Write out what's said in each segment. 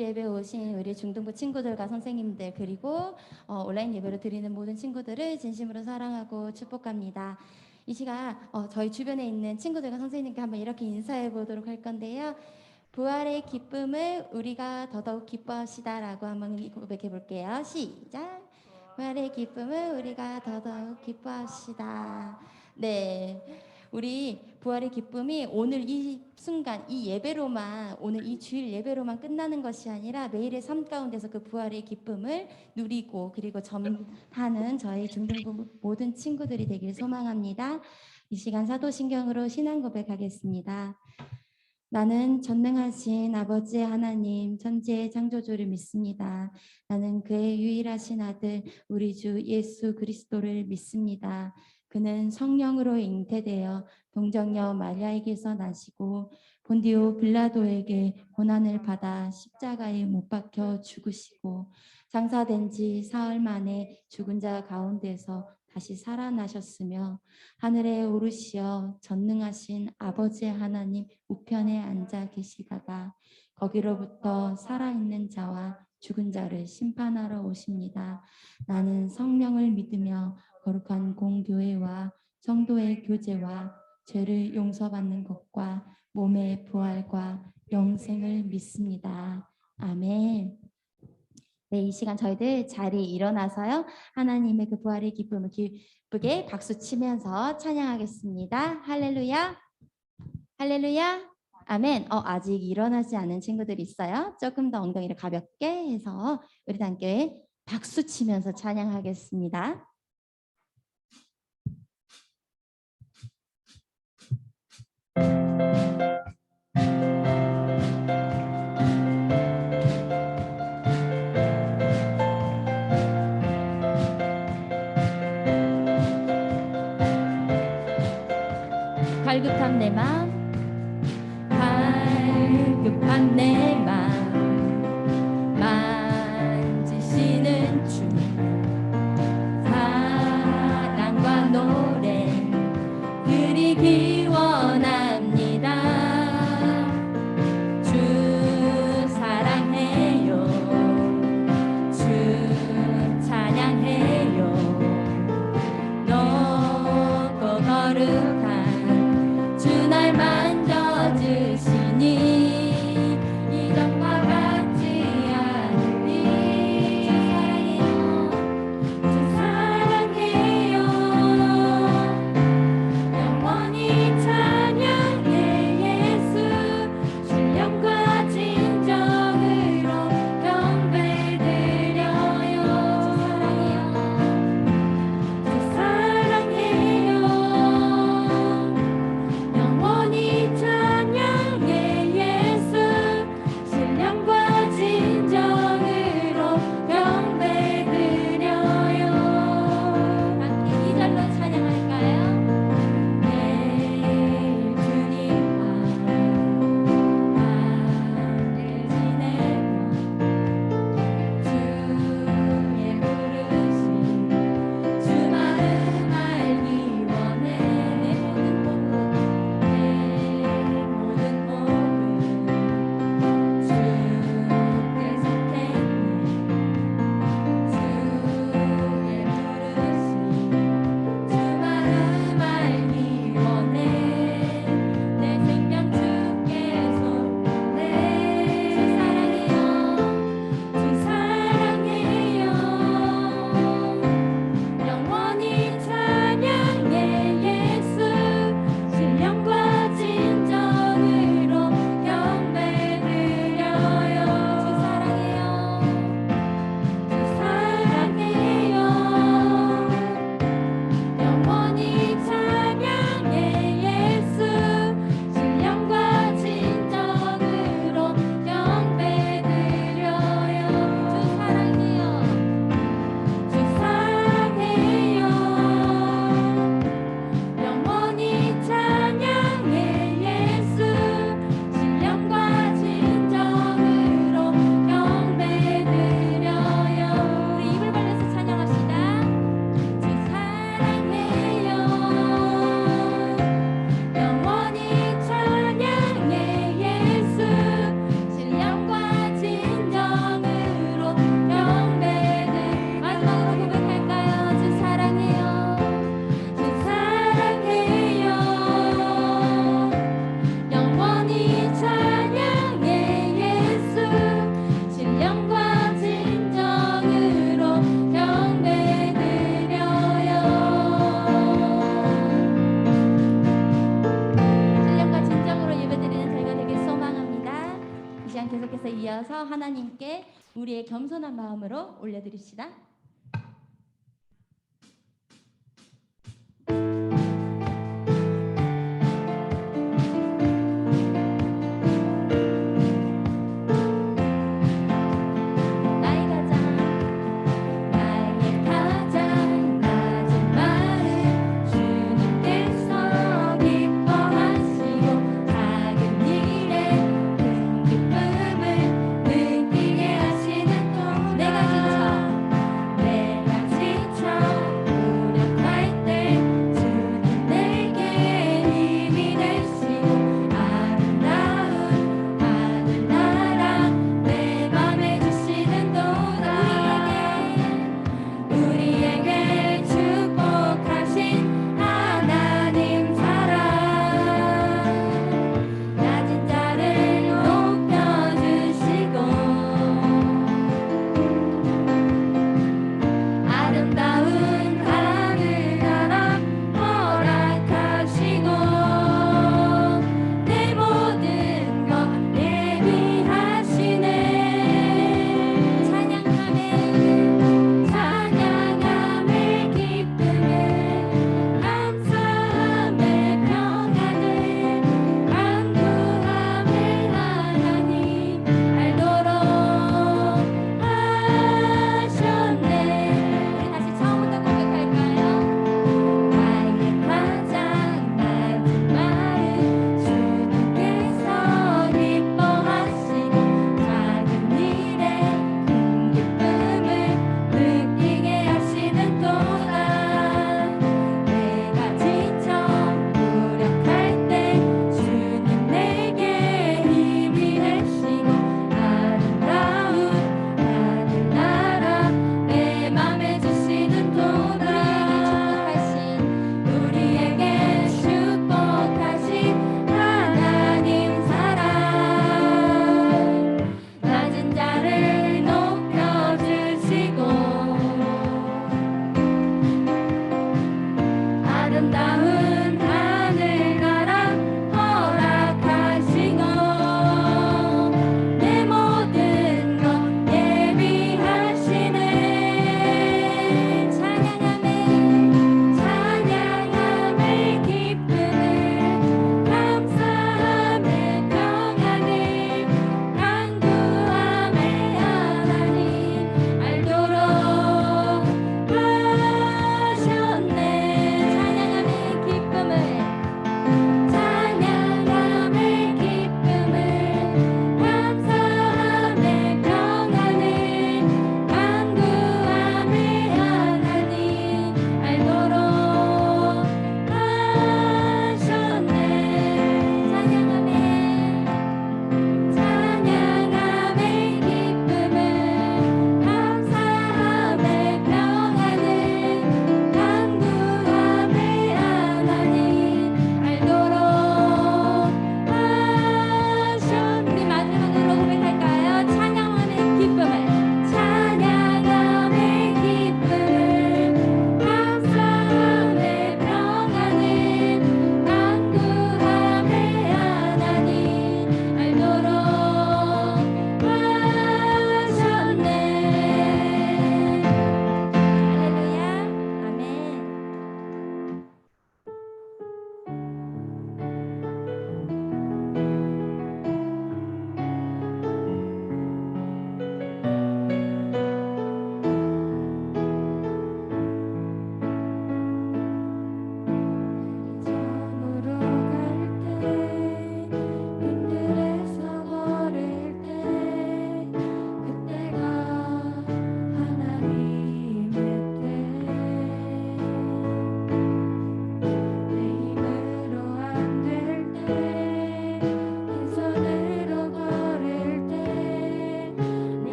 예배 오신 우리 중등부 친구들과 선생님들 그리고 온라인 예배를 드리는 모든 친구들을 진심으로 사랑하고 축복합니다. 이 시간 저희 주변에 있는 친구들과 선생님께 한번 이렇게 인사해 보도록 할 건데요. 부활의 기쁨을 우리가 더더욱 기뻐합시다라고 한번 고백해 볼게요. 시작. 부활의 기쁨을 우리가 더더욱 기뻐합시다. 네. 우리 부활의 기쁨이 오늘 이 순간 이 예배로만 오늘 이 주일 예배로만 끝나는 것이 아니라 매일의 삶 가운데서 그 부활의 기쁨을 누리고 그리고 전하는 저희 중등부 모든 친구들이 되길 소망합니다. 이 시간 사도신경으로 신앙 고백하겠습니다. 나는 전능하신 아버지 하나님 천지의 창조주를 믿습니다. 나는 그의 유일하신 아들 우리 주 예수 그리스도를 믿습니다. 그는 성령으로 잉태되어 동정녀 마리아에게서 나시고 본디오 빌라도에게 고난을 받아 십자가에 못 박혀 죽으시고 장사된 지 사흘 만에 죽은 자 가운데서 다시 살아나셨으며 하늘에 오르시어 전능하신 아버지 하나님 우편에 앉아 계시다가 거기로부터 살아있는 자와 죽은 자를 심판하러 오십니다. 나는 성령을 믿으며 거룩한 공교회와 성도의 교제와 죄를 용서받는 것과 몸의 부활과 영생을 믿습니다. 아멘. 네, 이 시간 저희들 자리에 일어나서요. 하나님의 그 부활의 기쁨을 기쁘게 박수 치면서 찬양하겠습니다. 할렐루야. 할렐루야. 아멘. 아직 일어나지 않은 친구들 있어요? 조금 더 엉덩이를 가볍게 해서 우리 다 함께 박수 치면서 찬양하겠습니다. 갈급한 내 맘, 갈급한 내 맘, 만지시는 주, 사랑과 노래 드리기 원합니다. 주 사랑해요, 주 찬양해요, 높고 거룩한 주 날 하나님께 우리의 겸손한 마음으로 올려드립시다. 내가 지쳐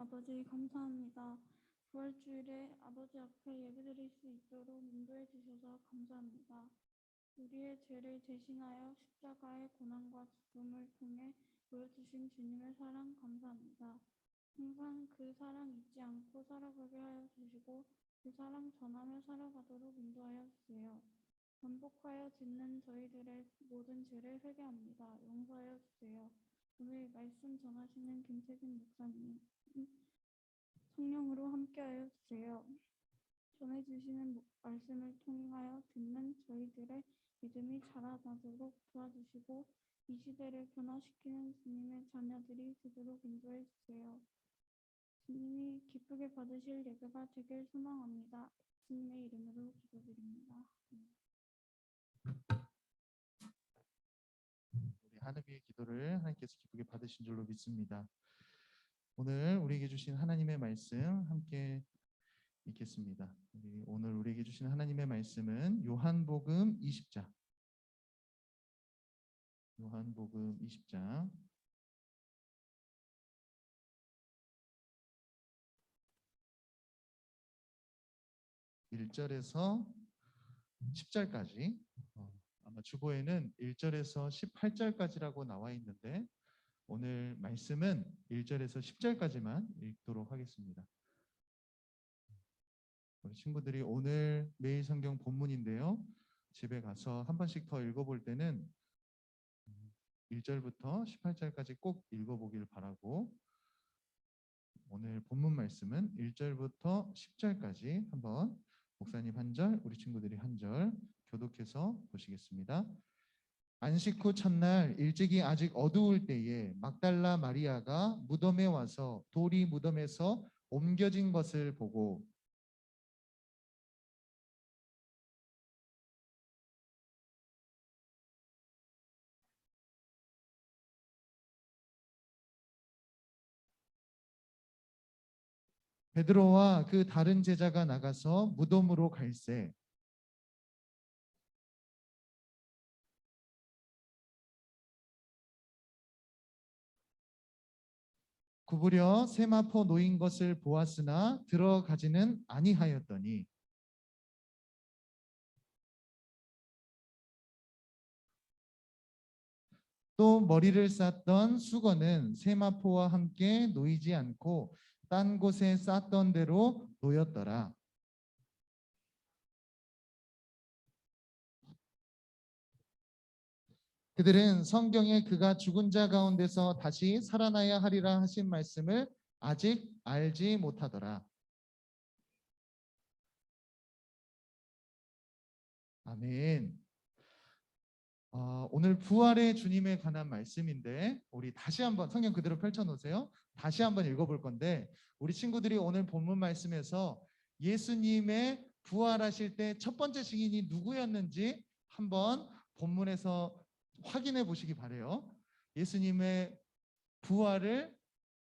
아버지 감사합니다. 부활주일에 아버지 앞에 예배드릴 수 있도록 인도해 주셔서 감사합니다. 우리의 죄를 대신하여 십자가의 고난과 죽음을 통해 보여주신 주님의 사랑 감사합니다. 항상 그 사랑 잊지 않고 살아가게 하여 주시고 그 사랑 전하며 살아가도록 인도하여 주세요. 반복하여 짓는 저희들의 모든 죄를 회개합니다. 용서하여 주세요. 오늘 말씀 전하시는 김태균 목사님 성령으로 함께하여 주세요. 전해주시는 말씀을 통하여 듣는 저희들의 믿음이 자라나도록 도와주시고 이 시대를 변화시키는 주님의 자녀들이 되도록 인도해 주세요. 주님이 기쁘게 받으실 예배가 되길 소망합니다. 주님의 이름으로 기도드립니다. 우리 하나님의 기도를 하나님께서 기쁘게 받으신 줄로 믿습니다. 오늘 우리에게 주신 하나님의 말씀 함께 읽겠습니다. 오늘 우리에게 주신 하나님의 말씀은 요한복음 20장. 요한복음 20장 1절에서 10절까지, 아마 주보에는 1절에서 18절까지라고 나와 있는데 오늘 말씀은 1절에서 10절까지만 읽도록 하겠습니다. 우리 친구들이 오늘 매일 성경 본문인데요. 집에 가서 한 번씩 더 읽어볼 때는 1절부터 18절까지 꼭 읽어보길 바라고, 오늘 본문 말씀은 1절부터 10절까지 한번 목사님 한 절, 우리 친구들이 한 절 교독해서 보시겠습니다. 안식 후 첫날 일찍이 아직 어두울 때에 막달라 마리아가 무덤에 와서 돌이 무덤에서 옮겨진 것을 보고 베드로와 그 다른 제자가 나가서 무덤으로 갈새 구부려 세마포 놓인 것을 보았으나 들어가지는 아니하였더니 또 머리를 쌌던 수건은 세마포와 함께 놓이지 않고 딴 곳에 쌌던 대로 놓였더라. 그들은 성경에 그가 죽은 자 가운데서 다시 살아나야 하리라 하신 말씀을 아직 알지 못하더라. 아멘. 오늘 부활의 주님에 관한 말씀인데 우리 다시 한번 성경 그대로 펼쳐놓으세요. 다시 한번 읽어볼 건데 우리 친구들이 오늘 본문 말씀에서 예수님의 부활하실 때 첫 번째 증인이 누구였는지 한번 본문에서 확인해 보시기 바래요. 예수님의 부활을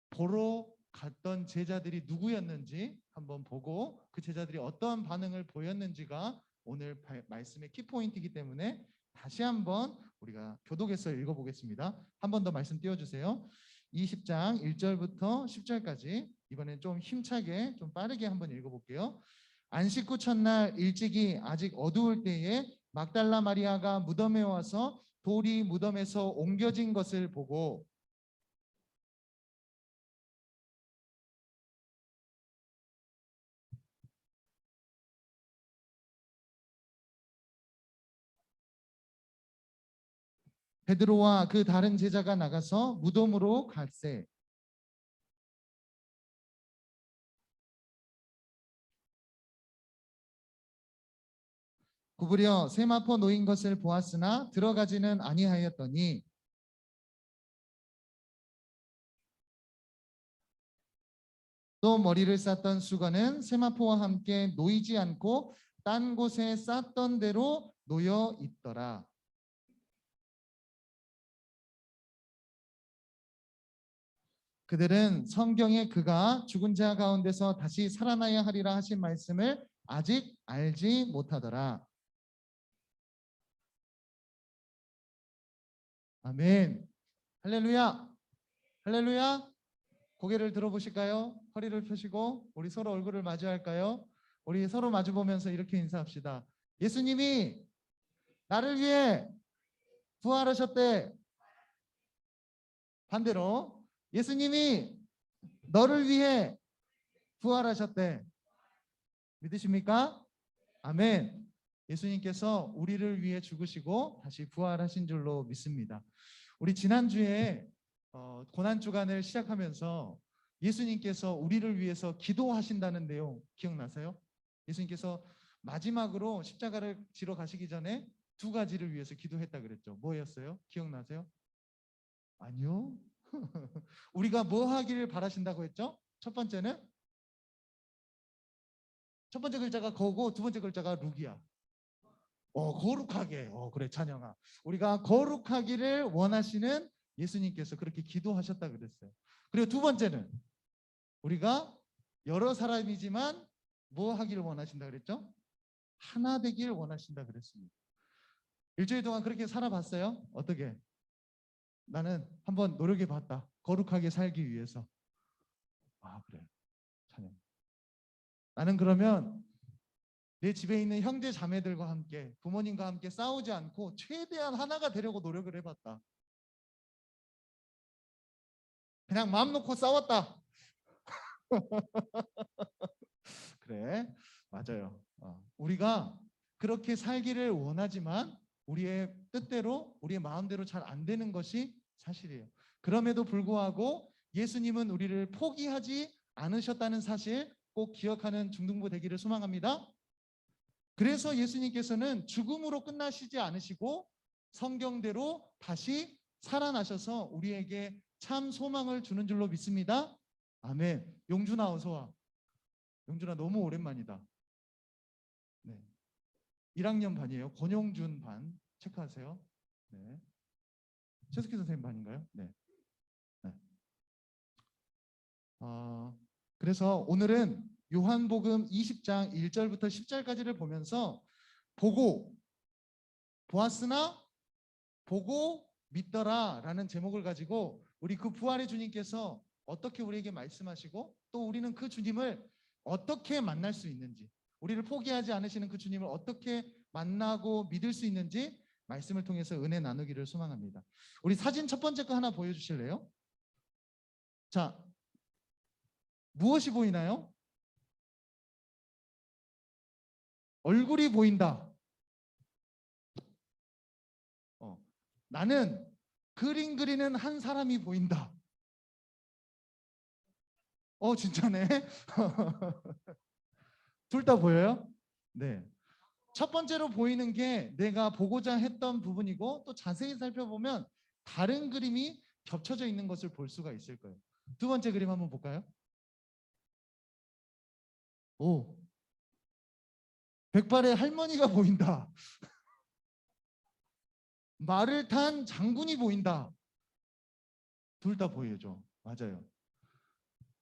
보러 갔던 제자들이 누구였는지 한번 보고 그 제자들이 어떠한 반응을 보였는지가 오늘 말씀의 키포인트이기 때문에 다시 한번 우리가 교독해서 읽어보겠습니다. 한 번 더 말씀 띄워주세요. 20장 1절부터 10절까지 이번엔 좀 힘차게 좀 빠르게 한번 읽어볼게요. 안식 후 첫날 일찍이 아직 어두울 때에 막달라 마리아가 무덤에 와서 돌이 무덤에서 옮겨진 것을 보고 베드로와 그 다른 제자가 나가서 무덤으로 갈새 구부려 세마포 놓인 것을 보았으나 들어가지는 아니하였더니 또 머리를 쌌던 수건은 세마포와 함께 놓이지 않고 딴 곳에 쌌던 대로 놓여 있더라. 그들은 성경에 그가 죽은 자 가운데서 다시 살아나야 하리라 하신 말씀을 아직 알지 못하더라. 아멘. 할렐루야. 할렐루야. 고개를 들어보실까요? 허리를 펴시고 우리 서로 얼굴을 마주할까요? 우리 서로 마주 보면서 이렇게 인사합시다. 예수님이 나를 위해 부활하셨대. 반대로 예수님이 너를 위해 부활하셨대. 믿으십니까? 아멘. 예수님께서 우리를 위해 죽으시고 다시 부활하신 줄로 믿습니다. 우리 지난주에 고난 주간을 시작하면서 예수님께서 우리를 위해서 기도하신다는 내용 기억나세요? 예수님께서 마지막으로 십자가를 지러 가시기 전에 두 가지를 위해서 기도했다 그랬죠. 뭐였어요? 기억나세요? 아니요. 우리가 뭐 하기를 바라신다고 했죠? 첫 번째는 첫 번째 글자가 거고 두 번째 글자가 룩이야. 거룩하게. 그래 찬영아. 우리가 거룩하기를 원하시는 예수님께서 그렇게 기도하셨다 그랬어요. 그리고 두 번째는 우리가 여러 사람이지만 뭐 하기를 원하신다 그랬죠? 하나 되길 원하신다 그랬습니다. 일주일 동안 그렇게 살아봤어요? 어떻게? 나는 한번 노력해 봤다. 거룩하게 살기 위해서. 아 그래. 찬영. 나는 그러면 내 집에 있는 형제 자매들과 함께 부모님과 함께 싸우지 않고 최대한 하나가 되려고 노력을 해봤다. 그냥 마음 놓고 싸웠다. 그래, 맞아요. 우리가 그렇게 살기를 원하지만 우리의 뜻대로 우리의 마음대로 잘 안 되는 것이 사실이에요. 그럼에도 불구하고 예수님은 우리를 포기하지 않으셨다는 사실 꼭 기억하는 중등부 되기를 소망합니다. 그래서 예수님께서는 죽음으로 끝나시지 않으시고 성경대로 다시 살아나셔서 우리에게 참 소망을 주는 줄로 믿습니다. 아멘. 용준아 어서 와. 용준아 너무 오랜만이다. 네. 1학년 반이에요. 권용준 반 체크하세요. 네. 최석희 선생님 반인가요? 네. 네. 그래서 오늘은 요한복음 20장 1절부터 10절까지를 보면서 보고 보았으나 보고 믿더라 라는 제목을 가지고 우리 그 부활의 주님께서 어떻게 우리에게 말씀하시고 또 우리는 그 주님을 어떻게 만날 수 있는지, 우리를 포기하지 않으시는 그 주님을 어떻게 만나고 믿을 수 있는지 말씀을 통해서 은혜 나누기를 소망합니다. 우리 사진 첫 번째 거 하나 보여주실래요? 자, 무엇이 보이나요? 얼굴이 보인다. 나는 그림 그리는 한 사람이 보인다. 진짜네. 둘 다 보여요? 네. 첫 번째로 보이는 게 내가 보고자 했던 부분이고 또 자세히 살펴보면 다른 그림이 겹쳐져 있는 것을 볼 수가 있을 거예요. 두 번째 그림 한번 볼까요? 오, 백발의 할머니가 보인다. 말을 탄 장군이 보인다. 둘 다 보여줘. 맞아요.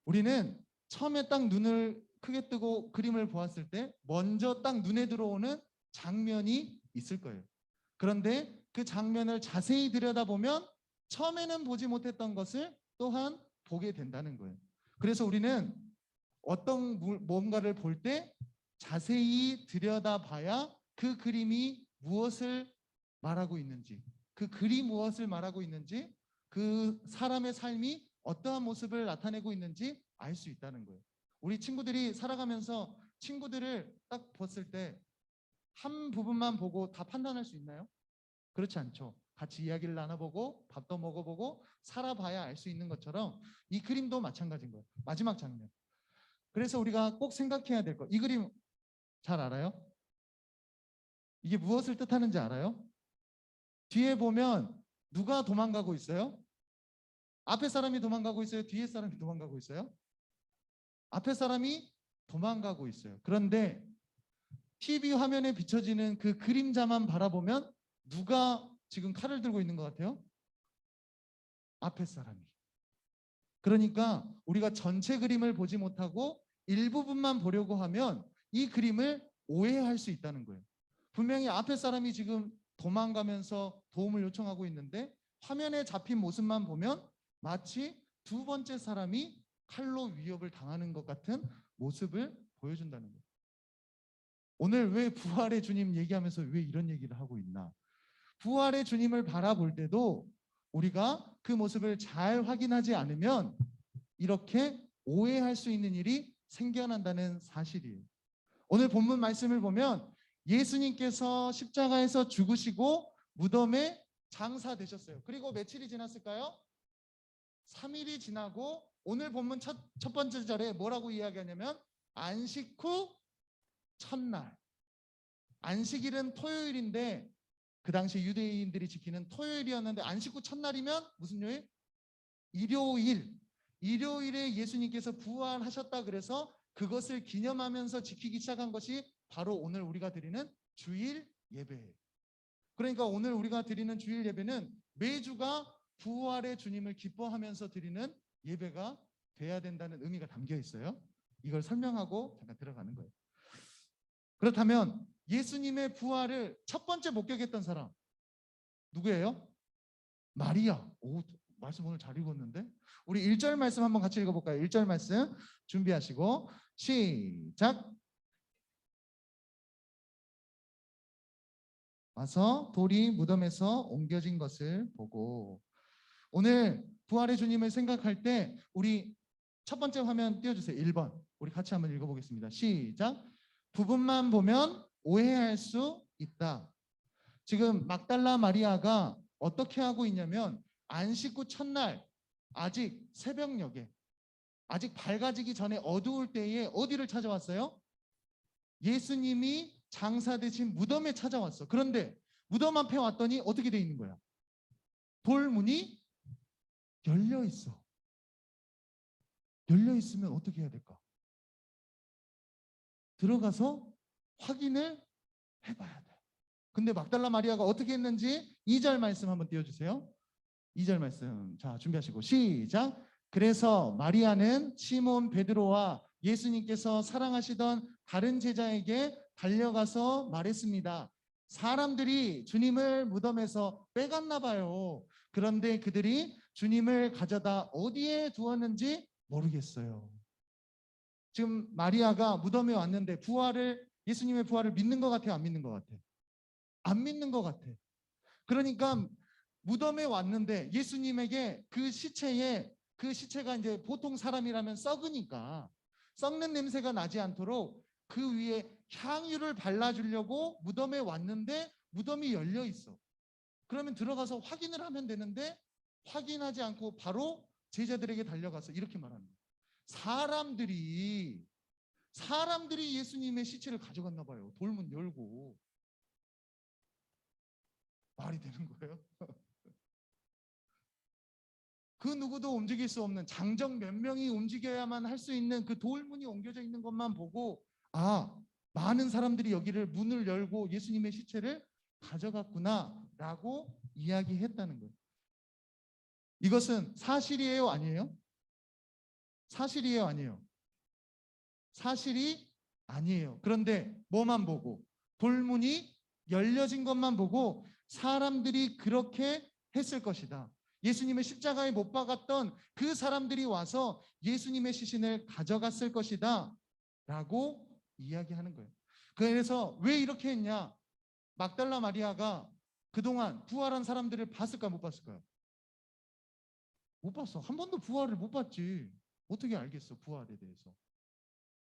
우리는 처음에 딱 눈을 크게 뜨고 그림을 보았을 때 먼저 딱 눈에 들어오는 장면이 있을 거예요. 그런데 그 장면을 자세히 들여다보면 처음에는 보지 못했던 것을 또한 보게 된다는 거예요. 그래서 우리는 어떤 뭔가를 볼 때 자세히 들여다봐야 그 그림이 무엇을 말하고 있는지, 그 글이 무엇을 말하고 있는지, 그 사람의 삶이 어떠한 모습을 나타내고 있는지 알 수 있다는 거예요. 우리 친구들이 살아가면서 친구들을 딱 봤을 때 한 부분만 보고 다 판단할 수 있나요? 그렇지 않죠. 같이 이야기를 나눠보고 밥도 먹어보고 살아봐야 알 수 있는 것처럼 이 그림도 마찬가지인 거예요. 마지막 장면. 그래서 우리가 꼭 생각해야 될 거. 이 그림 잘 알아요? 이게 무엇을 뜻하는지 알아요? 뒤에 보면 누가 도망가고 있어요? 앞에 사람이 도망가고 있어요? 뒤에 사람이 도망가고 있어요? 앞에 사람이 도망가고 있어요. 그런데 TV 화면에 비춰지는 그 그림자만 바라보면 누가 지금 칼을 들고 있는 것 같아요? 앞에 사람이. 그러니까 우리가 전체 그림을 보지 못하고 일부분만 보려고 하면 이 그림을 오해할 수 있다는 거예요. 분명히 앞에 사람이 지금 도망가면서 도움을 요청하고 있는데 화면에 잡힌 모습만 보면 마치 두 번째 사람이 칼로 위협을 당하는 것 같은 모습을 보여준다는 거예요. 오늘 왜 부활의 주님 얘기하면서 왜 이런 얘기를 하고 있나? 부활의 주님을 바라볼 때도 우리가 그 모습을 잘 확인하지 않으면 이렇게 오해할 수 있는 일이 생겨난다는 사실이에요. 오늘 본문 말씀을 보면 예수님께서 십자가에서 죽으시고 무덤에 장사되셨어요. 그리고 며칠이 지났을까요? 3일이 지나고 오늘 본문 첫 번째 절에 뭐라고 이야기하냐면 안식 후 첫날. 안식일은 토요일인데 그 당시 유대인들이 지키는 토요일이었는데 안식 후 첫날이면 무슨 요일? 일요일. 일요일에 예수님께서 부활하셨다 그래서 그것을 기념하면서 지키기 시작한 것이 바로 오늘 우리가 드리는 주일 예배예요. 그러니까 오늘 우리가 드리는 주일 예배는 매주가 부활의 주님을 기뻐하면서 드리는 예배가 돼야 된다는 의미가 담겨 있어요. 이걸 설명하고 잠깐 들어가는 거예요. 그렇다면 예수님의 부활을 첫 번째 목격했던 사람 누구예요? 마리아. 오, 말씀 오늘 잘 읽었는데? 우리 1절 말씀 한번 같이 읽어볼까요? 1절 말씀 준비하시고 시작. 와서 돌이 무덤에서 옮겨진 것을 보고. 오늘 부활의 주님을 생각할 때 우리 첫 번째 화면 띄워주세요. 1번. 우리 같이 한번 읽어보겠습니다. 시작. 부분만 보면 오해할 수 있다. 지금 막달라 마리아가 어떻게 하고 있냐면 안식 후 첫날 아직 새벽녘에 아직 밝아지기 전에 어두울 때에 어디를 찾아왔어요? 예수님이 장사되신 무덤에 찾아왔어. 그런데 무덤 앞에 왔더니 어떻게 돼 있는 거야? 돌문이 열려 있어. 열려 있으면 어떻게 해야 될까? 들어가서 확인을 해봐야 돼. 근데 막달라 마리아가 어떻게 했는지 2절 말씀 한번 띄워주세요. 2절 말씀. 자, 준비하시고 시작. 그래서 마리아는 시몬 베드로와 예수님께서 사랑하시던 다른 제자에게 달려가서 말했습니다. 사람들이 주님을 무덤에서 빼갔나 봐요. 그런데 그들이 주님을 가져다 어디에 두었는지 모르겠어요. 지금 마리아가 무덤에 왔는데 예수님의 부활을 믿는 것 같아요? 안 믿는 것 같아요? 안 믿는 것 같아. 그러니까 무덤에 왔는데 예수님에게 그 시체가 이제 보통 사람이라면 썩으니까 썩는 냄새가 나지 않도록 그 위에 향유를 발라주려고 무덤에 왔는데 무덤이 열려 있어. 그러면 들어가서 확인을 하면 되는데 확인하지 않고 바로 제자들에게 달려가서 이렇게 말합니다. 사람들이 예수님의 시체를 가져갔나 봐요. 돌문 열고. 말이 되는 거예요? 그 누구도 움직일 수 없는 장정 몇 명이 움직여야만 할 수 있는 그 돌문이 옮겨져 있는 것만 보고 많은 사람들이 여기를 문을 열고 예수님의 시체를 가져갔구나라고 이야기했다는 거예요. 이것은 사실이에요? 아니에요? 사실이에요? 아니에요? 사실이 아니에요. 그런데 뭐만 보고? 돌문이 열려진 것만 보고 사람들이 그렇게 했을 것이다. 예수님을 십자가에 못 박았던 그 사람들이 와서 예수님의 시신을 가져갔을 것이다 라고 이야기하는 거예요. 그래서 왜 이렇게 했냐? 막달라 마리아가 그동안 부활한 사람들을 봤을까 못 봤을까요? 못 봤어. 한 번도 부활을 못 봤지. 어떻게 알겠어 부활에 대해서.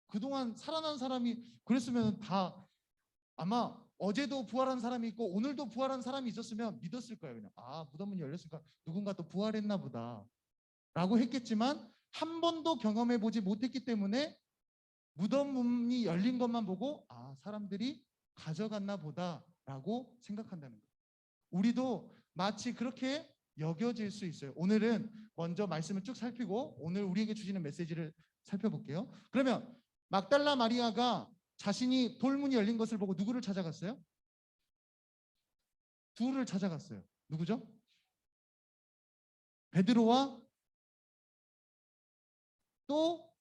그동안 살아난 사람이 그랬으면 다 아마 어제도 부활한 사람이 있고 오늘도 부활한 사람이 있었으면 믿었을 거예요. 그냥 무덤문이 열렸으니까 누군가 또 부활했나 보다 라고 했겠지만 한 번도 경험해 보지 못했기 때문에 무덤 문이 열린 것만 보고 사람들이 가져갔나 보다 라고 생각한다는 거예요. 우리도 마치 그렇게 여겨질 수 있어요. 오늘은 먼저 말씀을 쭉 살피고 오늘 우리에게 주시는 메시지를 살펴볼게요. 그러면 막달라 마리아가 자신이 돌문이 열린 것을 보고 누구를 찾아갔어요? 둘을 찾아갔어요. 누구죠? 베드로와 또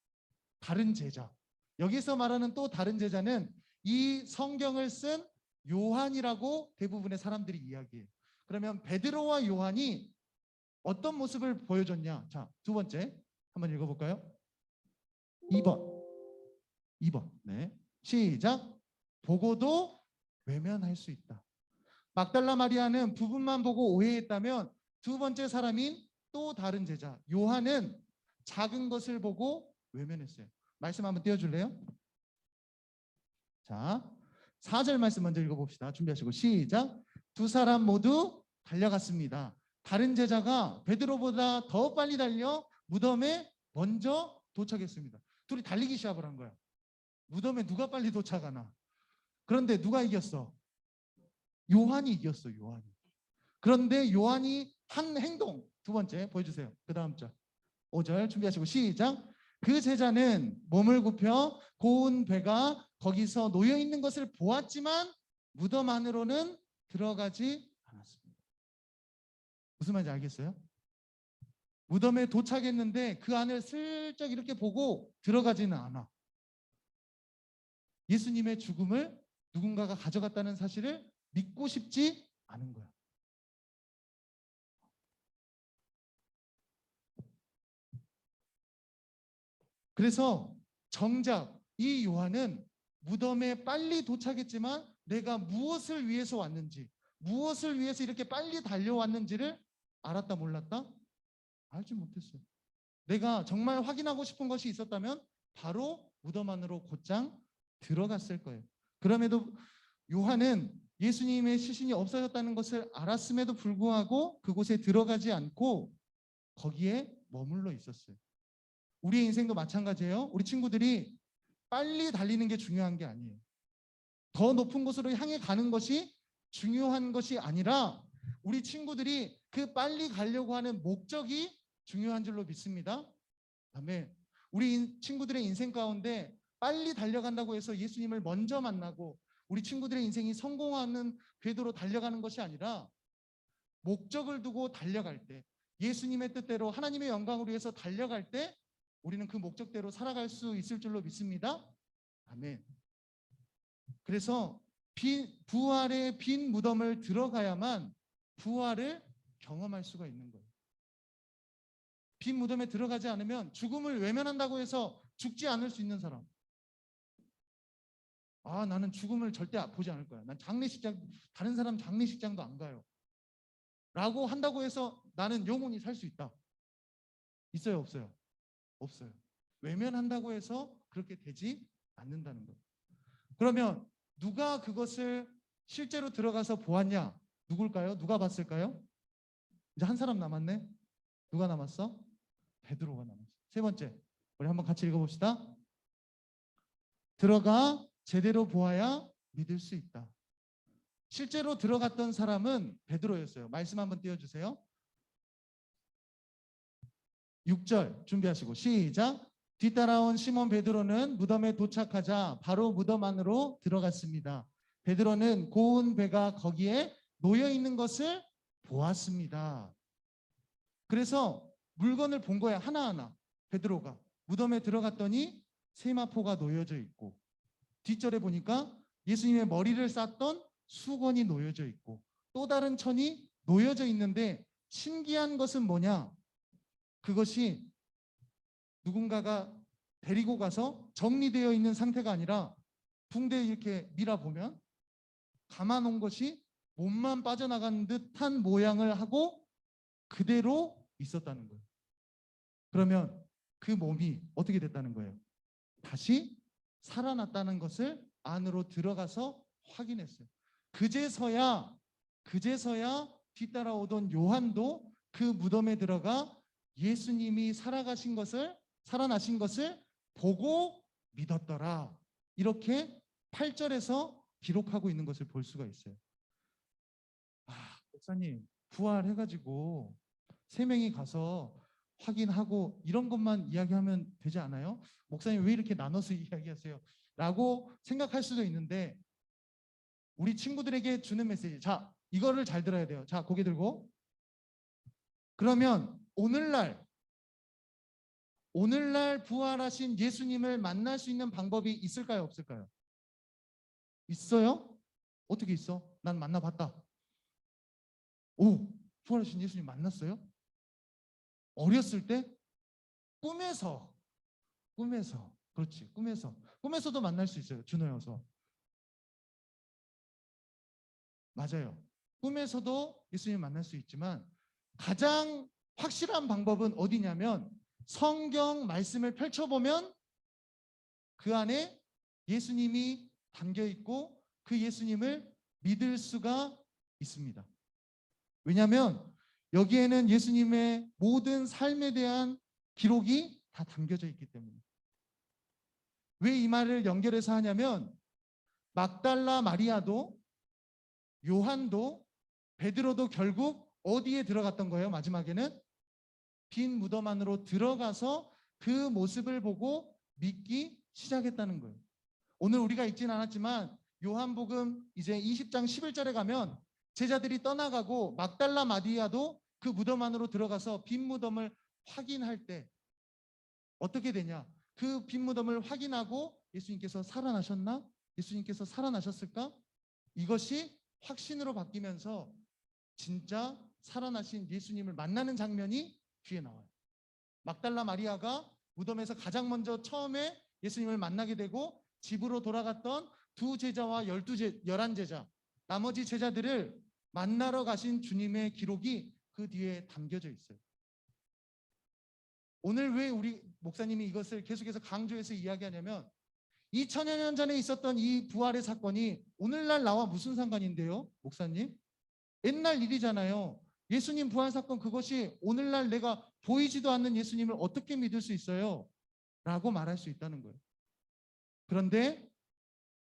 다른 제자. 여기서 말하는 또 다른 제자는 이 성경을 쓴 요한이라고 대부분의 사람들이 이야기해요. 그러면 베드로와 요한이 어떤 모습을 보여줬냐? 자, 두 번째 한번 읽어볼까요? 2번. 네. 시작. 보고도 외면할 수 있다. 막달라 마리아는 부분만 보고 오해했다면 두 번째 사람인 또 다른 제자 요한은 작은 것을 보고 외면했어요. 말씀 한번 띄워줄래요? 자, 4절 말씀 먼저 읽어봅시다. 준비하시고 시작. 두 사람 모두 달려갔습니다. 다른 제자가 베드로보다 더 빨리 달려 무덤에 먼저 도착했습니다. 둘이 달리기 시합을 한 거야. 무덤에 누가 빨리 도착하나. 그런데 누가 이겼어? 요한이 이겼어. 요한이. 그런데 요한이 한 행동, 두 번째 보여주세요. 그 다음 절 5절 준비하시고 시작. 그 제자는 몸을 굽혀 고운 배가 거기서 놓여 있는 것을 보았지만 무덤 안으로는 들어가지 않았습니다. 무슨 말인지 알겠어요? 무덤에 도착했는데 그 안을 슬쩍 이렇게 보고 들어가지는 않아. 예수님의 죽음을 누군가가 가져갔다는 사실을 믿고 싶지 않은 거야. 그래서 정작 이 요한은 무덤에 빨리 도착했지만 내가 무엇을 위해서 왔는지, 무엇을 위해서 이렇게 빨리 달려왔는지를 알았다 몰랐다? 알지 못했어요. 내가 정말 확인하고 싶은 것이 있었다면 바로 무덤 안으로 곧장 들어갔을 거예요. 그럼에도 요한은 예수님의 시신이 없어졌다는 것을 알았음에도 불구하고 그곳에 들어가지 않고 거기에 머물러 있었어요. 우리의 인생도 마찬가지예요. 우리 친구들이 빨리 달리는 게 중요한 게 아니에요. 더 높은 곳으로 향해 가는 것이 중요한 것이 아니라 우리 친구들이 그 빨리 가려고 하는 목적이 중요한 줄로 믿습니다. 다음에 우리 친구들의 인생 가운데 빨리 달려간다고 해서 예수님을 먼저 만나고 우리 친구들의 인생이 성공하는 궤도로 달려가는 것이 아니라 목적을 두고 달려갈 때 예수님의 뜻대로 하나님의 영광을 위해서 달려갈 때 우리는 그 목적대로 살아갈 수 있을 줄로 믿습니다. 아멘. 그래서 부활의 빈 무덤을 들어가야만 부활을 경험할 수가 있는 거예요. 빈 무덤에 들어가지 않으면 죽음을 외면한다고 해서 죽지 않을 수 있는 사람. 아, 나는 죽음을 절대 보지 않을 거야. 난 장례식장, 다른 사람 장례식장도 안 가요. 라고 한다고 해서 나는 영원히 살 수 있다. 있어요, 없어요? 없어요. 외면한다고 해서 그렇게 되지 않는다는 거예요. 그러면 누가 그것을 실제로 들어가서 보았냐? 누굴까요? 누가 봤을까요? 이제 한 사람 남았네. 누가 남았어? 베드로가 남았어. 세 번째, 우리 한번 같이 읽어봅시다. 들어가 제대로 보아야 믿을 수 있다. 실제로 들어갔던 사람은 베드로였어요. 말씀 한번 띄워주세요. 6절 준비하시고 시작. 뒤따라온 시몬 베드로는 무덤에 도착하자 바로 무덤 안으로 들어갔습니다. 베드로는 고운 배가 거기에 놓여 있는 것을 보았습니다. 그래서 물건을 본 거야. 하나하나. 베드로가 무덤에 들어갔더니 세마포가 놓여져 있고 뒷절에 보니까 예수님의 머리를 쌌던 수건이 놓여져 있고 또 다른 천이 놓여져 있는데 신기한 것은 뭐냐? 그것이 누군가가 데리고 가서 정리되어 있는 상태가 아니라 붕대에 이렇게 밀어보면 감아놓은 것이 몸만 빠져나간 듯한 모양을 하고 그대로 있었다는 거예요. 그러면 그 몸이 어떻게 됐다는 거예요? 다시 살아났다는 것을 안으로 들어가서 확인했어요. 그제서야 뒤따라오던 요한도 그 무덤에 들어가 예수님이 살아나신 것을 보고 믿었더라. 이렇게 8절에서 기록하고 있는 것을 볼 수가 있어요. 목사님, 부활해가지고 3명이 가서 확인하고 이런 것만 이야기하면 되지 않아요? 목사님 왜 이렇게 나눠서 이야기하세요? 라고 생각할 수도 있는데 우리 친구들에게 주는 메시지. 자, 이거를 잘 들어야 돼요. 자, 고개 들고. 그러면 오늘날 부활하신 예수님을 만날 수 있는 방법이 있을까요? 없을까요? 있어요? 어떻게 있어? 난 만나봤다. 오, 부활하신 예수님 만났어요? 어렸을 때? 꿈에서 그렇지. 꿈에서도 만날 수 있어요. 준호여서. 맞아요. 꿈에서도 예수님 만날 수 있지만 가장 확실한 방법은 어디냐면 성경 말씀을 펼쳐보면 그 안에 예수님이 담겨 있고 그 예수님을 믿을 수가 있습니다. 왜냐하면 여기에는 예수님의 모든 삶에 대한 기록이 다 담겨져 있기 때문에. 왜 이 말을 연결해서 하냐면 막달라 마리아도 요한도 베드로도 결국 어디에 들어갔던 거예요? 마지막에는 빈 무덤 안으로 들어가서 그 모습을 보고 믿기 시작했다는 거예요. 오늘 우리가 읽진 않았지만 요한복음 이제 20장 11절에 가면 제자들이 떠나가고 막달라 마리아도 그 무덤 안으로 들어가서 빈 무덤을 확인할 때 어떻게 되냐? 그 빈 무덤을 확인하고 예수님께서 살아나셨나? 예수님께서 살아나셨을까? 이것이 확신으로 바뀌면서 진짜 살아나신 예수님을 만나는 장면이 뒤에 나와요. 막달라 마리아가 무덤에서 가장 먼저 처음에 예수님을 만나게 되고 집으로 돌아갔던 두 제자와 11제자, 나머지 제자들을 만나러 가신 주님의 기록이 그 뒤에 담겨져 있어요. 오늘 왜 우리 목사님이 이것을 계속해서 강조해서 이야기하냐면 2000여 년 전에 있었던 이 부활의 사건이 오늘날 나와 무슨 상관인데요, 목사님? 옛날 일이잖아요. 예수님 부활 사건 그것이 오늘날 내가 보이지도 않는 예수님을 어떻게 믿을 수 있어요? 라고 말할 수 있다는 거예요. 그런데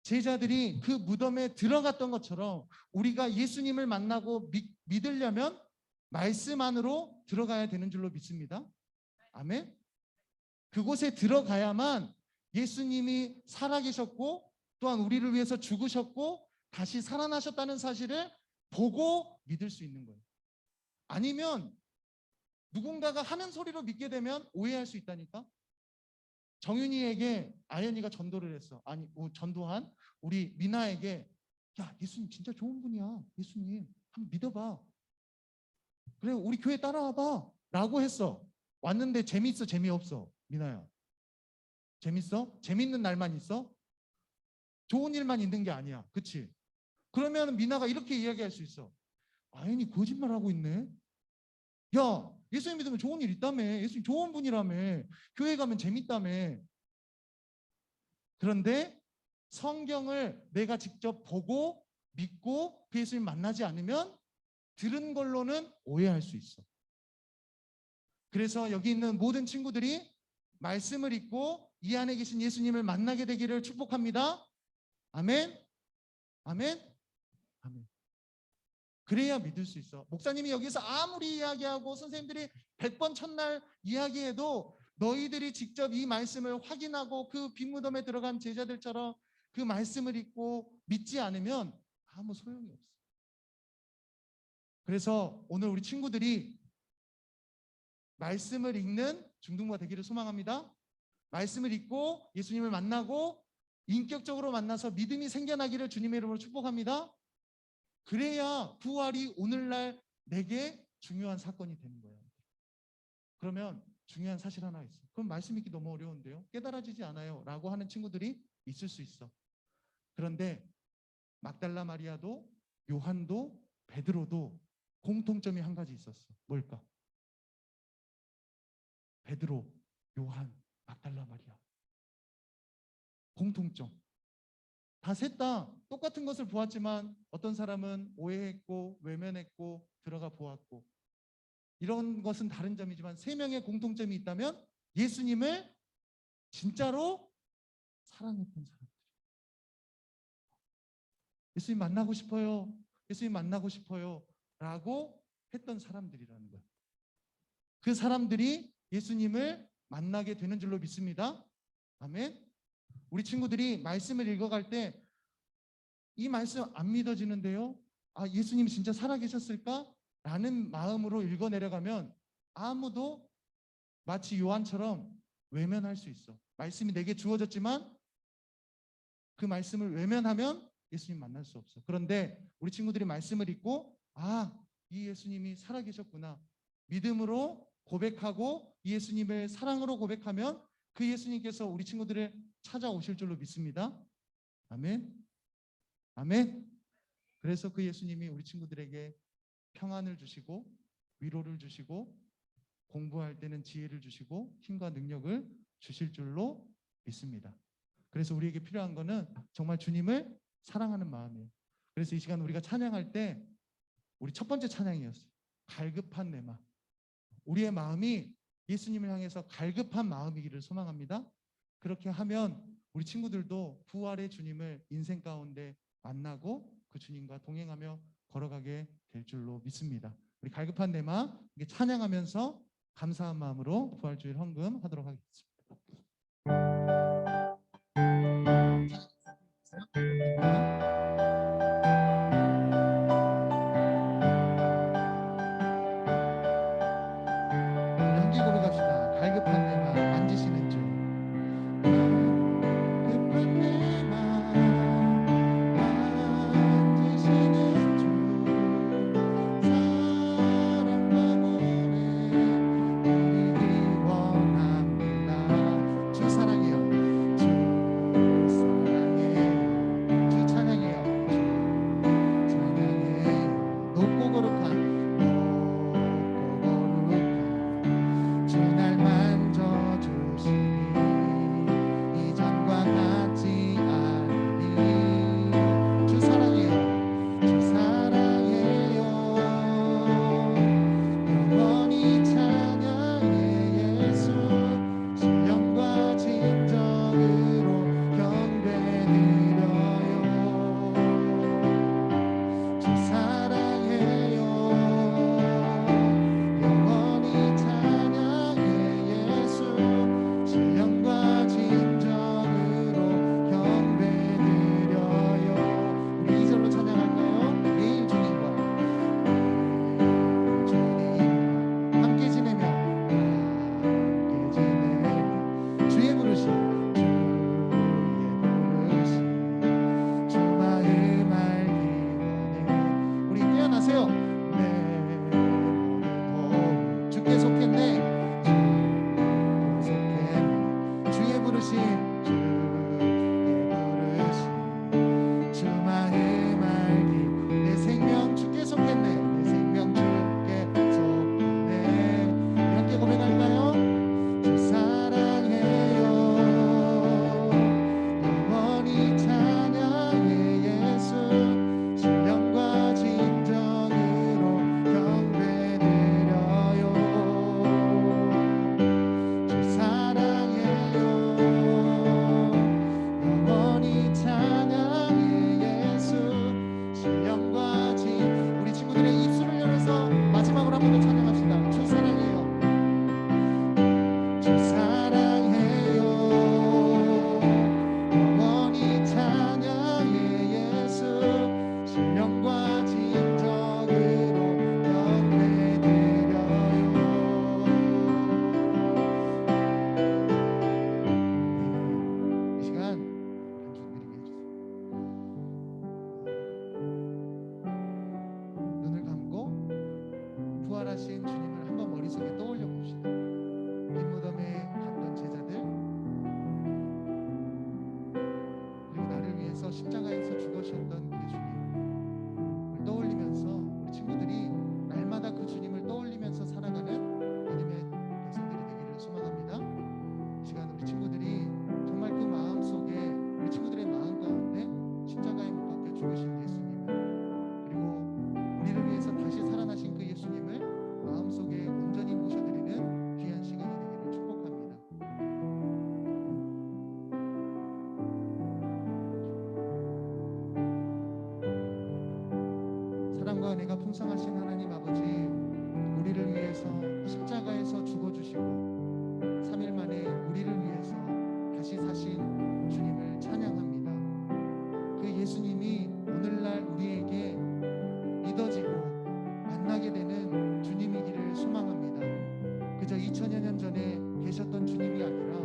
제자들이 그 무덤에 들어갔던 것처럼 우리가 예수님을 만나고 믿으려면 말씀 안으로 들어가야 되는 줄로 믿습니다. 아멘. 그곳에 들어가야만 예수님이 살아계셨고 또한 우리를 위해서 죽으셨고 다시 살아나셨다는 사실을 보고 믿을 수 있는 거예요. 아니면 누군가가 하는 소리로 믿게 되면 오해할 수 있다니까. 정윤이에게 아연이가 전도를 했어. 아니 전도한 우리 미나에게 야 예수님 진짜 좋은 분이야. 예수님 한번 믿어봐. 그래 우리 교회 따라와봐 라고 했어. 왔는데 재밌어 재미없어? 미나야 재밌어? 재밌는 날만 있어? 좋은 일만 있는 게 아니야. 그치? 그러면 미나가 이렇게 이야기할 수 있어. 아연이 거짓말하고 있네. 야 예수님 믿으면 좋은 일 있다며. 예수님 좋은 분이라며. 교회 가면 재밌다며. 그런데 성경을 내가 직접 보고 믿고 그 예수님 만나지 않으면 들은 걸로는 오해할 수 있어. 그래서 여기 있는 모든 친구들이 말씀을 읽고 이 안에 계신 예수님을 만나게 되기를 축복합니다. 아멘. 아멘. 아멘. 그래야 믿을 수 있어. 목사님이 여기서 아무리 이야기하고 선생님들이 100번 첫날 이야기해도 너희들이 직접 이 말씀을 확인하고 그 빈무덤에 들어간 제자들처럼 그 말씀을 읽고 믿지 않으면 아무 소용이 없어. 그래서 오늘 우리 친구들이 말씀을 읽는 중등부가 되기를 소망합니다. 말씀을 읽고 예수님을 만나고 인격적으로 만나서 믿음이 생겨나기를 주님의 이름으로 축복합니다. 그래야 부활이 오늘날 내게 중요한 사건이 되는 거예요. 그러면 중요한 사실 하나 있어. 그럼 말씀 읽기 너무 어려운데요. 깨달아지지 않아요. 라고 하는 친구들이 있을 수 있어. 그런데 막달라 마리아도 요한도 베드로도 공통점이 한 가지 있었어. 뭘까? 베드로, 요한, 막달라 마리아. 공통점. 다 셋 다 똑같은 것을 보았지만 어떤 사람은 오해했고 외면했고 들어가 보았고 이런 것은 다른 점이지만 세 명의 공통점이 있다면 예수님을 진짜로 사랑했던 사람들. 예수님 만나고 싶어요. 예수님 만나고 싶어요. 라고 했던 사람들이라는 거예요. 그 사람들이 예수님을 만나게 되는 줄로 믿습니다. 아멘. 우리 친구들이 말씀을 읽어갈 때 이 말씀 안 믿어지는데요. 아, 예수님 진짜 살아계셨을까? 라는 마음으로 읽어내려가면 아무도 마치 요한처럼 외면할 수 있어. 말씀이 내게 주어졌지만 그 말씀을 외면하면 예수님 만날 수 없어. 그런데 우리 친구들이 말씀을 읽고 아, 이 예수님이 살아계셨구나. 믿음으로 고백하고 이 예수님을 사랑으로 고백하면 그 예수님께서 우리 친구들을 찾아오실 줄로 믿습니다. 아멘. 아멘. 그래서 그 예수님이 우리 친구들에게 평안을 주시고 위로를 주시고 공부할 때는 지혜를 주시고 힘과 능력을 주실 줄로 믿습니다. 그래서 우리에게 필요한 거는 정말 주님을 사랑하는 마음이에요. 그래서 이 시간 우리가 찬양할 때 우리 첫 번째 찬양이었어요. 갈급한 내 마음. 우리의 마음이 예수님을 향해서 갈급한 마음이기를 소망합니다. 그렇게 하면 우리 친구들도 부활의 주님을 인생 가운데 만나고 그 주님과 동행하며 걸어가게 될 줄로 믿습니다. 우리 갈급한 내 마음 찬양하면서 감사한 마음으로 부활주일 헌금하도록 하겠습니다. 연기 고백합시다. 갈급한 내 마음 만지시는 주. 갈급한 내 마음 만지시는 주. 사랑과 은혜 우리 원합니다. 주 사랑해요. 주 사랑해요. 주 찬양해요. 주 찬양해요. 높고 거룩한 주 날 만져주시니 이전과 같지 않으니 주 사랑해요. 주 사랑해요. 영원히 찬양해 예수 신령과 진정으로 경배드려요. 주 사랑해요. 영원히 찬양해 예수 신령과 진정으로 경배드려요. 우리 2절로 찬양할까요? 내일 주님과 주님 함께 지내며 함께 지내며 주의 부르심 주 마음 알기 원해. 우리 깨어나세요. 주께 속했네. 주의 부르심 주 마음 알기 내 생명 주께 속했네. 내 생명 주께 속했네. 함께 고백할까요? 주 사랑해요. 영원히 찬양해 예수 신령과 진정으로 경배드려요. 주 사랑해요. 영원히 찬양해 예수 신령과 진 우리 친구들의 입술을 열어서 마지막으로 한 번 더 찬양합시다. 주 사랑해요. 주 사랑해요. 영원히 찬양해 예수 신령과 진정으로 경배드려요. 이 시간 반주 드리게 해주세요. 눈을 감고 부활하신 주님을 한번 머릿속에 떠올려 봅시다. 빈 무덤에 갔던 제자들 그리고 나를 위해서 십자가에서 죽으셨던 그 주님을 떠올리면서 우리 친구들이 날마다 그 주님을 떠올리면서 살아가는 믿음의 백성들이 되기를 소망합니다. 이 시간 우리 친구들이 정말 그 마음 속에 우리 친구들의 마음 가운데 십자가에 못 박혀 죽으신 예수님을 그리고 우리를 위해서 다시 살아나신 그 예수님을 마음속에 온전히 모셔드리는 귀한 시간이 되기를 축복합니다. 사랑과 은혜가 풍성하신 하나님 아버지, 우리를 위해서 십자가에서 죽어주시고 3일 만에 우리를 위해서 다시 사신 주님을 찬양합니다. 그 예수님이 오늘날 우리에게 믿어지고 만나게 되는 주님이기를 소망합니다. 그저 2000여 년 전에 계셨던 주님이 아니라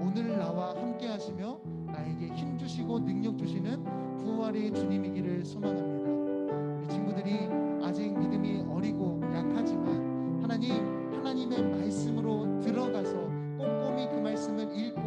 오늘 나와 함께 하시며 나에게 힘 주시고 능력 주시는 부활의 주님이기를 소망합니다. 우리 친구들이 아직 믿음이 어리고 약하지만 하나님의 말씀으로 들어가서 꼼꼼히 그 말씀을 읽고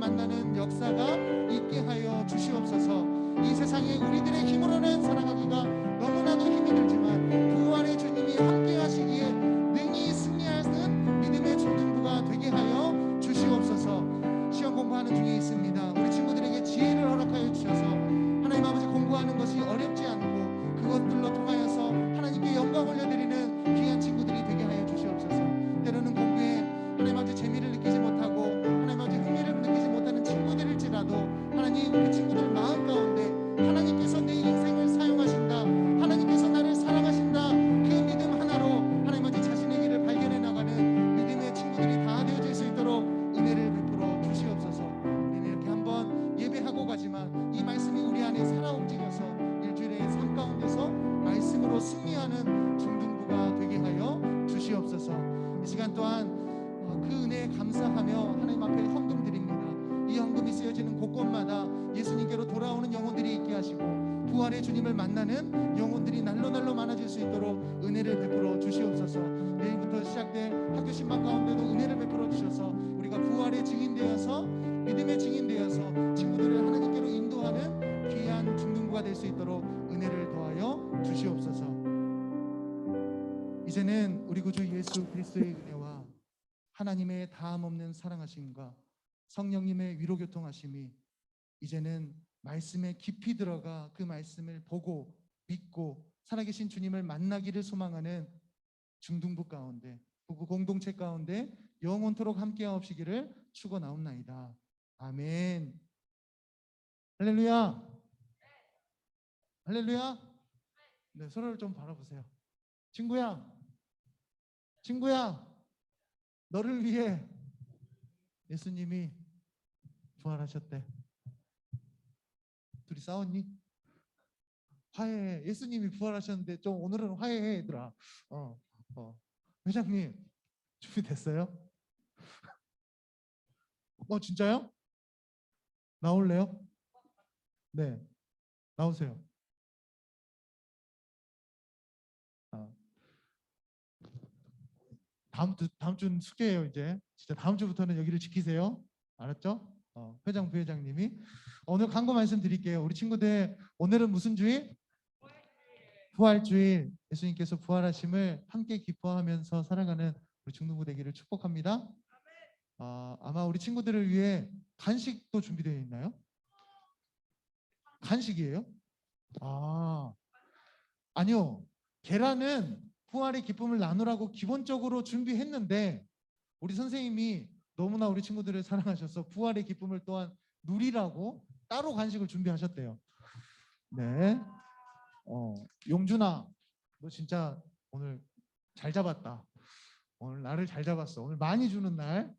만나는 역사가 있게 하여 주시옵소서. 이 세상에 우리들의 힘으로는 살아가기가 너무나도 힘이 들지만 부활의 주님이 함께 하시기에 능히 승리하는 믿음의 중등부가 되게 하여 주시옵소서. 시험 공부하는 중에 있습니다. 우리 친구들에게 지혜를 허락하여 주셔서 하나님 아버지 공부하는 것이 어렵지 않고 그것들로 통하여서 하나님께 영광 올려드리는 귀한 친구들이 되게 하여 주시옵소서. 때로는 공부에 하나님 아버지 재미를 느끼지 못하고 하나님 아버지 흥미를 느끼지 못하는 친구들일지라도 하나님 그 친구들 마음 가운데 하나님께서 내 인생을 사용하신다, 하나님께서 나를 사랑하신다, 그 믿음 하나로 하나님 아버지 자신의 길을 발견해 나가는 믿음의 친구들이 다 되어질 수 있도록 은혜를 베풀어 주시옵소서. 우리는 이렇게 한번 예배하고 가지만 이 말씀이 우리 안에 살아 움직여서 일주일의 삶 가운데서 말씀으로 승리하는 중등부가 되게 하여 주시옵소서. 이 시간 또한 그 은혜에 감사하며 하나님 앞에 헌금 드립니다. 이 헌금이 쓰여지는 곳곳마다 예수님께로 돌아오는 영혼들이 있게 하시고 부활의 주님을 만나는 영혼들이 날로 많아질 수 있도록 은혜를 베풀어 주시옵소서. 내일부터 시작될 학교 신방 가운데도 은혜를 베풀어 주셔서 우리가 부활의 증인되어서 믿음의 증인되어서 친구들을 하나님께로 인도하는 귀한 중등부가 될 수 있도록 은혜를 더하여 주시옵소서. 이제는 우리 구주 예수 그리스도의 은혜와 하나님의 다함없는 사랑하심과 성령님의 위로교통하심이 이제는 말씀에 깊이 들어가 그 말씀을 보고 믿고 살아계신 주님을 만나기를 소망하는 중등부 가운데 그 공동체 가운데 영원토록 함께하옵시기를 축원하옵나이다. 아멘. 할렐루야. 할렐루야. 네, 서로를 좀 바라보세요. 친구야, 너를 위해 예수님이 부활하셨대. 둘이 싸웠니? 화해해. 예수님이 부활하셨는데 좀 오늘은 화해해 얘들아. 회장님 준비됐어요? 진짜요? 나올래요? 네, 나오세요. 다음 주는 숙제예요. 이제 진짜 다음 주부터는 여기를 지키세요. 알았죠? 회장 부회장님이 오늘 광고 말씀 드릴게요. 우리 친구들 오늘은 무슨 주일? 부활주일. 예수님께서 부활하심을 함께 기뻐하면서 살아가는 우리 중등부 되기를 축복합니다. 아마 우리 친구들을 위해 간식도 준비되어 있나요? 간식이에요? 아니요. 계란은 부활의 기쁨을 나누라고 기본적으로 준비했는데 우리 선생님이 너무나 우리 친구들을 사랑하셔서 부활의 기쁨을 또한 누리라고 따로 간식을 준비하셨대요. 네. 용준아, 너 진짜 오늘 잘 잡았다. 오늘 나를 잘 잡았어. 오늘 많이 주는 날.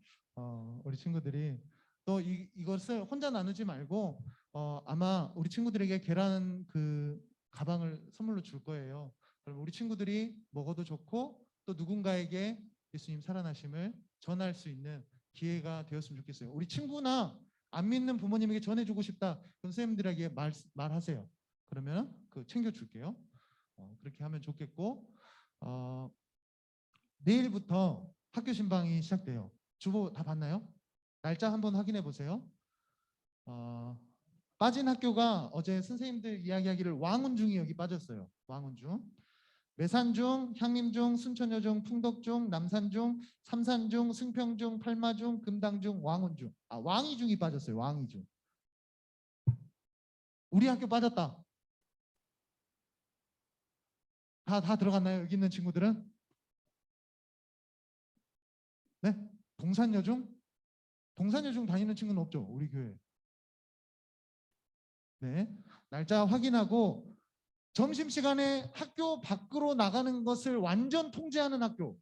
우리 친구들이 또 이것을 혼자 나누지 말고 아마 우리 친구들에게 계란 그 가방을 선물로 줄 거예요. 그럼 우리 친구들이 먹어도 좋고 또 누군가에게 예수님 살아나심을 전할 수 있는 기회가 되었으면 좋겠어요. 우리 친구나 안 믿는 부모님에게 전해주고 싶다. 그럼 선생님들에게 말하세요. 그러면 챙겨줄게요. 그렇게 하면 좋겠고 내일부터 학교 신방이 시작돼요. 주보 다 봤나요? 날짜 한번 확인해 보세요. 빠진 학교가 어제 선생님들 이야기하기를 왕운중이 여기 빠졌어요. 왕운중. 매산중, 향림중, 순천여중, 풍덕중, 남산중, 삼산중, 승평중, 팔마중, 금당중, 왕운중. 왕이중이 빠졌어요. 왕이중. 우리 학교 빠졌다. 다 들어갔나요? 여기 있는 친구들은? 네? 동산여중? 동산여중 다니는 친구는 없죠? 우리 교회. 네. 날짜 확인하고 점심시간에 학교 밖으로 나가는 것을 완전 통제하는 학교.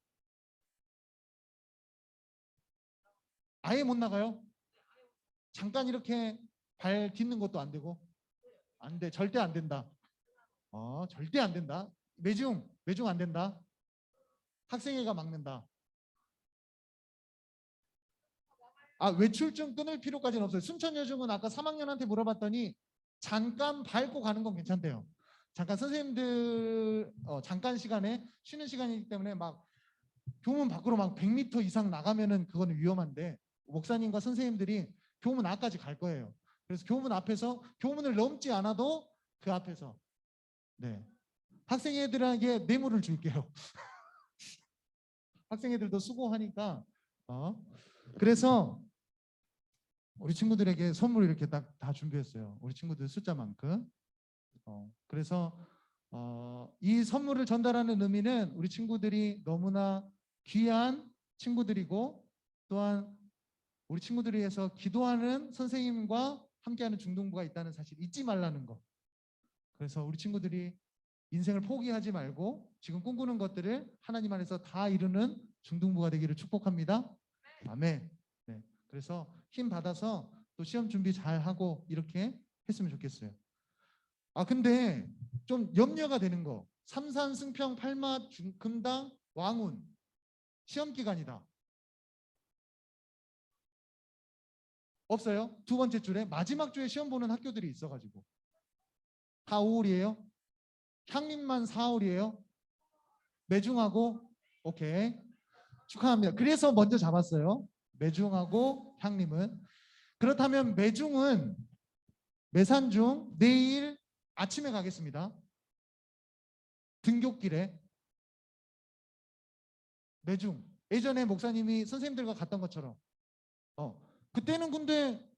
아예 못 나가요? 잠깐 이렇게 발 딛는 것도 안 되고? 안 돼. 절대 안 된다. 절대 안 된다. 매중 안 된다. 학생회가 막는다. 외출증 끊을 필요까지는 없어요. 순천여중은 아까 3학년한테 물어봤더니 잠깐 밟고 가는 건 괜찮대요. 잠깐 선생님들 잠깐 시간에 쉬는 시간이기 때문에 막 교문 밖으로 막 100m 이상 나가면은 그거는 위험한데 목사님과 선생님들이 교문 앞까지 갈 거예요. 그래서 교문 앞에서 교문을 넘지 않아도 그 앞에서 네. 학생 애들에게 뇌물을 줄게요. 학생 애들도 수고하니까 그래서 우리 친구들에게 선물 이렇게 딱 다 준비했어요. 우리 친구들 숫자만큼. 그래서 이 선물을 전달하는 의미는 우리 친구들이 너무나 귀한 친구들이고 또한 우리 친구들을 위해서 기도하는 선생님과 함께하는 중등부가 있다는 사실 잊지 말라는 거. 그래서 우리 친구들이 인생을 포기하지 말고 지금 꿈꾸는 것들을 하나님 안에서 다 이루는 중등부가 되기를 축복합니다. 아멘. 네. 그래서 힘 받아서 또 시험 준비 잘 하고 이렇게 했으면 좋겠어요. 근데 좀 염려가 되는 거. 삼산, 승평, 팔마, 금당, 왕운 시험 기간이다. 없어요? 두 번째 줄에 마지막 주에 시험 보는 학교들이 있어가지고 다 5월이에요? 향림만 4월이에요? 매중하고 오케이 축하합니다. 그래서 먼저 잡았어요. 매중하고 향림은. 그렇다면 매중은 매산중 내일 아침에 가겠습니다. 등굣길에 매중 예전에 목사님이 선생님들과 갔던 것처럼 그때는 근데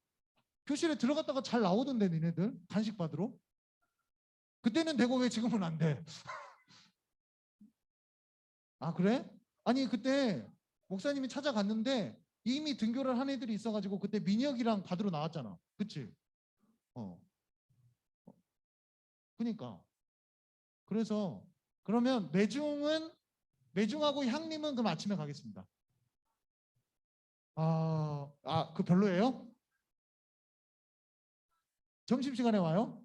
교실에 들어갔다가 잘 나오던데 니네들 간식 받으러 그때는 되고 왜 지금은 안 돼? 그래? 아니 그때 목사님이 찾아갔는데 이미 등교를 한 애들이 있어가지고 그때 민혁이랑 받으러 나왔잖아. 그치? 그러니까 그래서 그러면 매중하고 향림은 그럼 아침에 가겠습니다. 그 별로예요? 점심시간에 와요?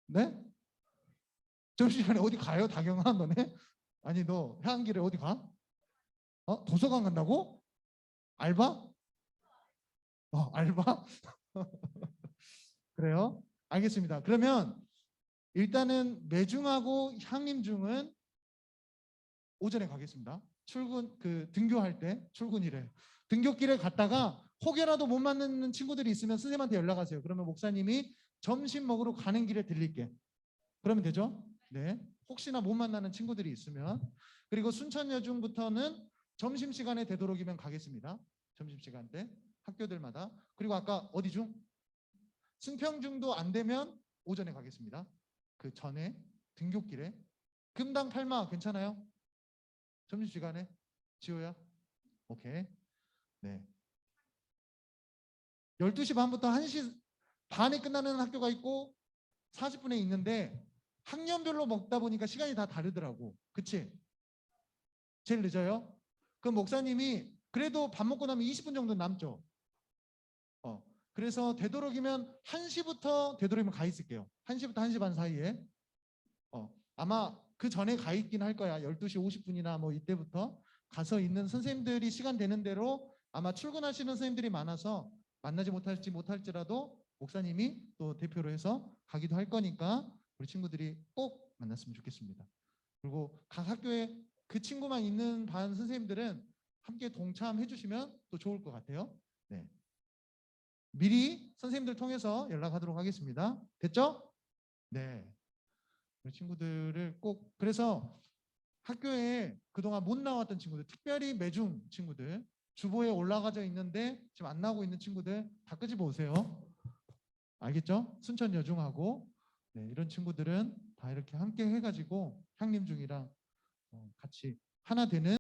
네? 점심시간에 어디 가요? 다경아 너네? 아니 너 해안길에 어디 가? 도서관 간다고? 알바? 알바? 그래요? 알겠습니다. 그러면 일단은 매중하고 향림중은 오전에 가겠습니다. 출근 등교할 때 출근이래. 등교길에 갔다가 혹여라도 못 만나는 친구들이 있으면 선생님한테 연락하세요. 그러면 목사님이 점심 먹으러 가는 길에 들릴게. 그러면 되죠? 네. 혹시나 못 만나는 친구들이 있으면. 그리고 순천여중부터는 점심시간에 되도록이면 가겠습니다. 점심시간 때 학교들마다. 그리고 아까 어디 중? 승평중도 안 되면 오전에 가겠습니다. 그 전에 등교길에. 금당 팔마 괜찮아요? 점심시간에? 지호야? 오케이. 네. 12시 반부터 1시 반에 끝나는 학교가 있고 40분에 있는데 학년별로 먹다 보니까 시간이 다 다르더라고. 그치? 제일 늦어요? 그럼 목사님이 그래도 밥 먹고 나면 20분 정도 남죠? 그래서 되도록이면 1시부터 되도록이면 가 있을게요. 1시부터 1시 반 사이에. 아마 그 전에 가 있긴 할 거야. 12시 50분이나 뭐 이때부터 가서 있는 선생님들이 시간 되는 대로 아마 출근하시는 선생님들이 많아서 만나지 못할지라도 목사님이 또 대표로 해서 가기도 할 거니까 우리 친구들이 꼭 만났으면 좋겠습니다. 그리고 각 학교에 그 친구만 있는 반 선생님들은 함께 동참해 주시면 또 좋을 것 같아요. 네. 미리 선생님들 통해서 연락하도록 하겠습니다. 됐죠? 네. 우리 친구들을 꼭 그래서 학교에 그동안 못 나왔던 친구들, 특별히 매중 친구들, 주보에 올라가져 있는데 지금 안 나오고 있는 친구들 다 끄집어 오세요. 알겠죠? 순천여중하고 네, 이런 친구들은 다 이렇게 함께 해가지고 향림중이랑 같이 하나 되는